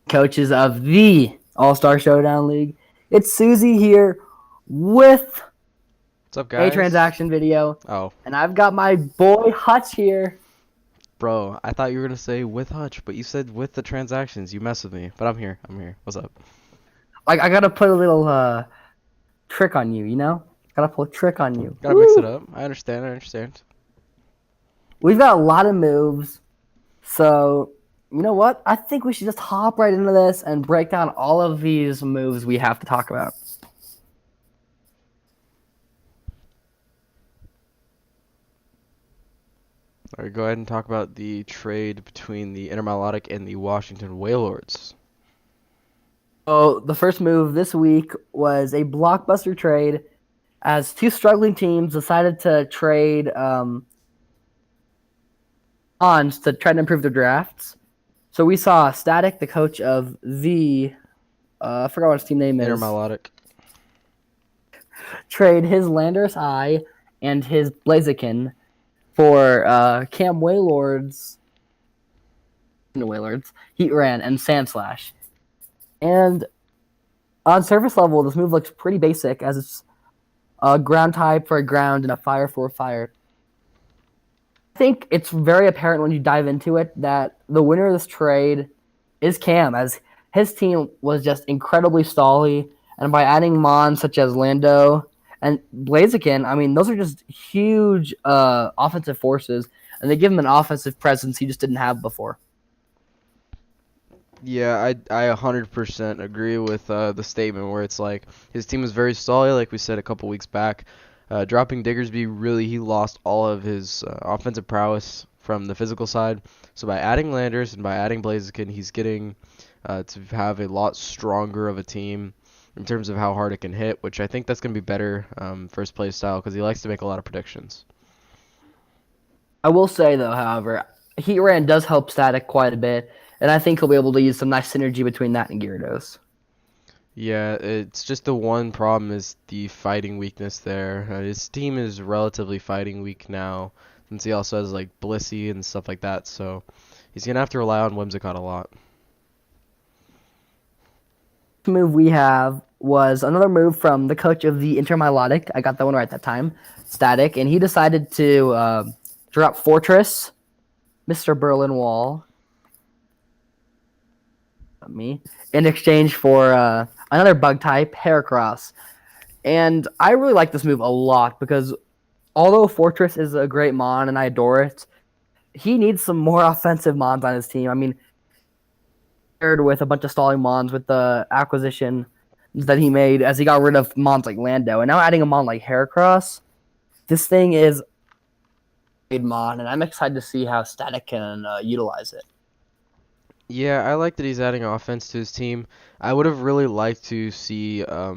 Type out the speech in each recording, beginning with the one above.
coaches of the All-Star Showdown League. It's Susie here with What's up, a guys? transaction video, Oh, and I've got my boy Hutch here. bro, I thought you were gonna say with Hutch, but you said with the transactions. You mess with me, but I'm here. I'm here. What's up? Like I gotta put a little trick on you, you know? Gotta pull a trick on you. Gotta mix it Woo! up. I understand. I understand. We've got a lot of moves, so you know what? I think we should just hop right into this and break down all of these moves we have to talk about. All right, go ahead and talk about the trade between the InterMeiotic and the Washington Whalelords. So the first move this week was a blockbuster trade as two struggling teams decided to trade ons to try to improve their drafts. So we saw Static, the coach of the I forgot what his team name is, InterMeiotic. trade his Landorus Eye and his Blaziken for Cam Wailord's Heat Ran and Sand Slash. And on surface level, this move looks pretty basic as it's a ground type for a ground and a fire for a fire. I think it's very apparent when you dive into it that the winner of this trade is Cam, as his team was just incredibly stally, and by adding mons such as Lando and Blaziken, I mean, those are just huge offensive forces, and they give him an offensive presence he just didn't have before. Yeah, I 100% agree with the statement where it's like his team was very solid, like we said a couple weeks back. Dropping Diggersby, really, he lost all of his offensive prowess from the physical side. So by adding Landers and by adding Blaziken, he's getting to have a lot stronger of a team in terms of how hard it can hit, which I think that's going to be better for his play style because he likes to make a lot of predictions. I will say, though, however, Heat Ran does help Static quite a bit, and I think he'll be able to use some nice synergy between that and Gyarados. Yeah, it's just the one problem is the fighting weakness there. His team is relatively fighting weak now, since he also has like Blissey and stuff like that, so he's gonna have to rely on Whimsicott a lot. The move we have was another move from the coach of the InterMeiotic. I got that one right that time, Static, and he decided to drop Fortress, Mr. Berlin Wall, me, in exchange for another bug type, Heracross. And I really like this move a lot because although Fortress is a great mon and I adore it, he needs some more offensive mons on his team. I mean, paired with a bunch of stalling mons with the acquisition that he made as he got rid of mons like Lando, and now adding a mon like Heracross, this thing is a mon, and I'm excited to see how Static can utilize it. Yeah, I like that he's adding offense to his team. I would have really liked to see a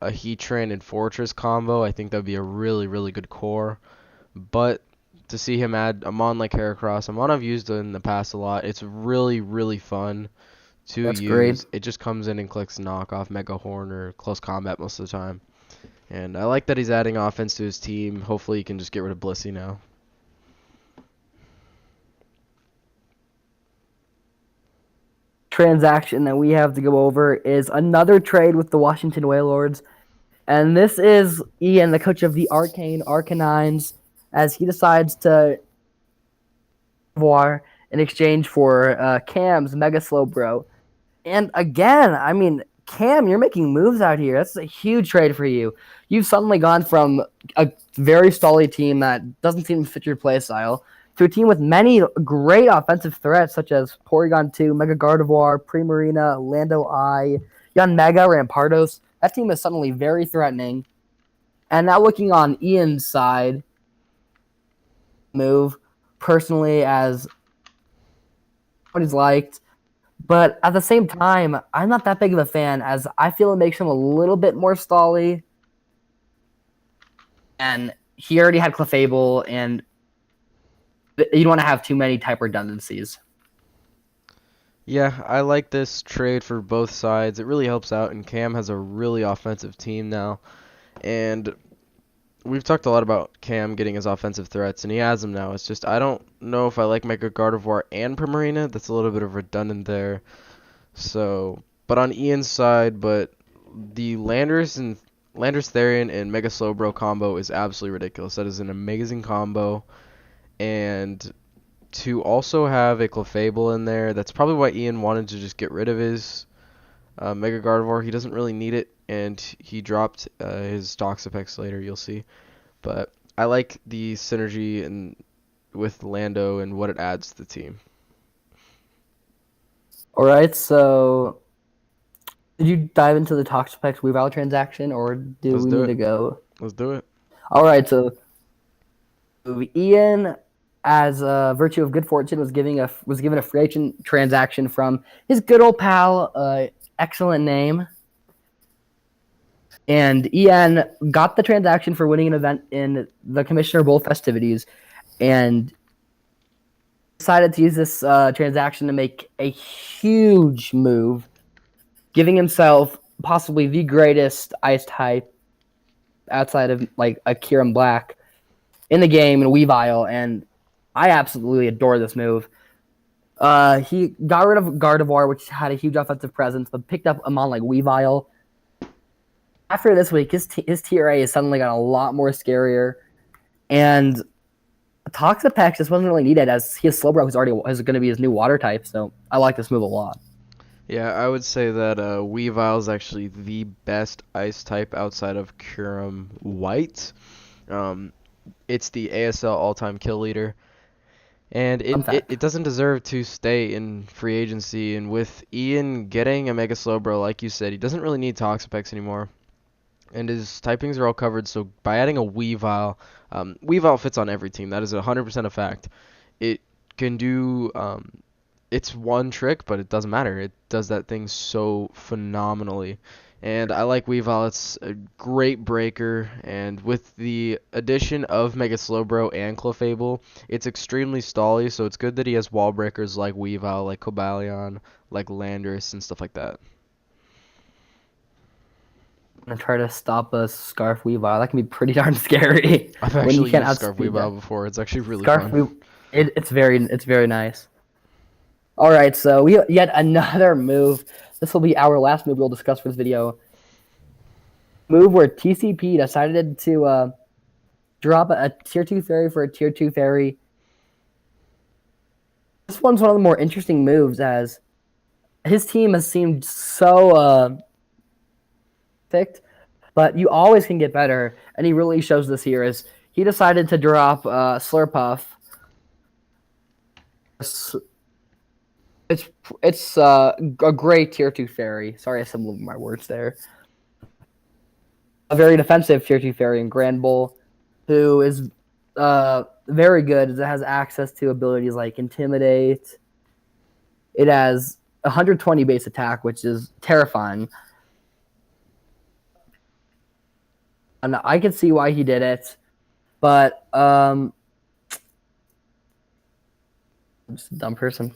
Heatran and Fortress combo. I think that would be a really, really good core. But to see him add a mon like Heracross, a mon I've used in the past a lot, it's really, really fun to That's great. use. It just comes in and clicks knockoff Mega Horn or close combat most of the time. And I like that he's adding offense to his team. Hopefully he can just get rid of Blissey now. Transaction that we have to go over is another trade with the Washington Whalelords. And this is Ian, the coach of the Arcanines, as he decides to war in exchange for Cam's Mega Slowbro. And again, I mean, Cam, you're making moves out here. That's a huge trade for you. You've suddenly gone from a very stally team that doesn't seem to fit your play style to a team with many great offensive threats, such as Porygon 2, Mega Gardevoir, Primarina, Lando Eye, Young Mega, Rampardos. That team is suddenly very threatening. And now looking on Ian's side, move personally as what he's liked. But at the same time, I'm not that big of a fan as I feel it makes him a little bit more stally. And he already had Clefable, and you don't want to have too many type redundancies. Yeah, I like this trade for both sides. It really helps out, and Cam has a really offensive team now. And we've talked a lot about Cam getting his offensive threats, and he has them now. It's just I don't know if I like Mega Gardevoir and Primarina. That's a little bit of redundant there. So, but on Ian's side, but the Landers Therian and Mega Slowbro combo is absolutely ridiculous. That is an amazing combo, and to also have a Clefable in there, that's probably why Ian wanted to just get rid of his Mega Gardevoir. He doesn't really need it, and he dropped his Toxapex later. You'll see, but I like the synergy and with Lando and what it adds to the team. All right, so did you dive into the Toxapex Weavile transaction, or do Let's we do need it. to go? Let's do it. All right, so Ian, as a virtue of good fortune, was given a free agent transaction from his good old pal, excellent name, and Ian got the transaction for winning an event in the Commissioner Bowl festivities, and decided to use this transaction to make a huge move, giving himself possibly the greatest ice type outside of like a Kieran Black in the game in Weavile, and I absolutely adore this move. He got rid of Gardevoir, which had a huge offensive presence, but picked up a mon like Weavile. After this week, his TRA has suddenly got a lot more scarier, and Toxapex just wasn't really needed as his Slowbro is going to be his new water type. So I like this move a lot. Yeah, I would say that Weavile is actually the best ice type outside of Kyurem White. Um, it's the ASL all-time kill leader, and Fun it fact. doesn't deserve to stay in free agency. And with Ian getting a Mega Slowbro, like you said, he doesn't really need Toxapex anymore. And his typings are all covered, so by adding a Weavile, Weavile fits on every team. That is 100% a fact. It can do it's one trick, but it doesn't matter. It does that thing so phenomenally. And I like Weavile. It's a great breaker, and with the addition of Mega Slowbro and Clefable, it's extremely stally, so it's good that he has wall breakers like Weavile, like Cobalion, like Landorus, and stuff like that. And try to stop a Scarf Weavile. That can be pretty darn scary I've when you actually can't used Scarf outspeed that. Weavile before. It's actually really Scarf fun. Weavile, it's very nice. All right, so we yet another move. This will be our last move we'll discuss for this video. Move where TCP decided to drop a tier 2 fairy for a tier 2 fairy. This one's one of the more interesting moves as his team has seemed so perfect, but you always can get better, and he really shows this here as he decided to drop Slurpuff. It's a great tier 2 fairy. Sorry, I stumbled over my words there. A very defensive tier 2 fairy in Grand Bull, who is very good. It has access to abilities like Intimidate. It has 120 base attack, which is terrifying. And I can see why he did it, but I'm just a dumb person.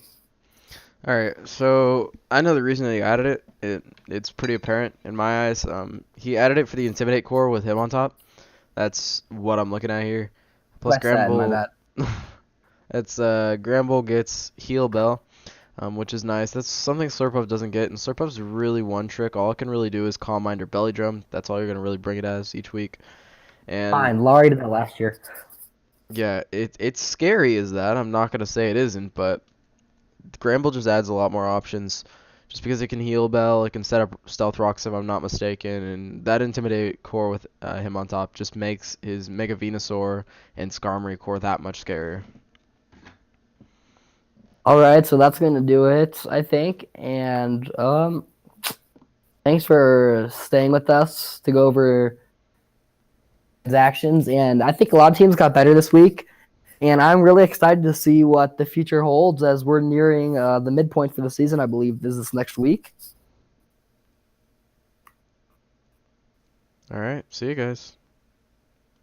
All right, so I know the reason that he added it. It's pretty apparent in my eyes. He added it for the Intimidate core with him on top. That's what I'm looking at here. Plus West side, my Gramble, bad. it's Gramble gets Heal Bell, which is nice. That's something Slurpuff doesn't get, and Slurpuff's really one trick. All it can really do is Calm Mind or Belly Drum. That's all you're gonna really bring it as each week. And Fine, Laurie did that last year. yeah, it's scary as that. I'm not gonna say it isn't, but Gramble just adds a lot more options. Just because it can heal Bell, it can set up Stealth Rocks if I'm not mistaken, and that Intimidate core with him on top just makes his Mega Venusaur and Skarmory core that much scarier. All right, so that's gonna do it, I think. And thanks for staying with us to go over transactions. And I think a lot of teams got better this week. And I'm really excited to see what the future holds as we're nearing the midpoint for the season. I believe this next week. All right, see you guys.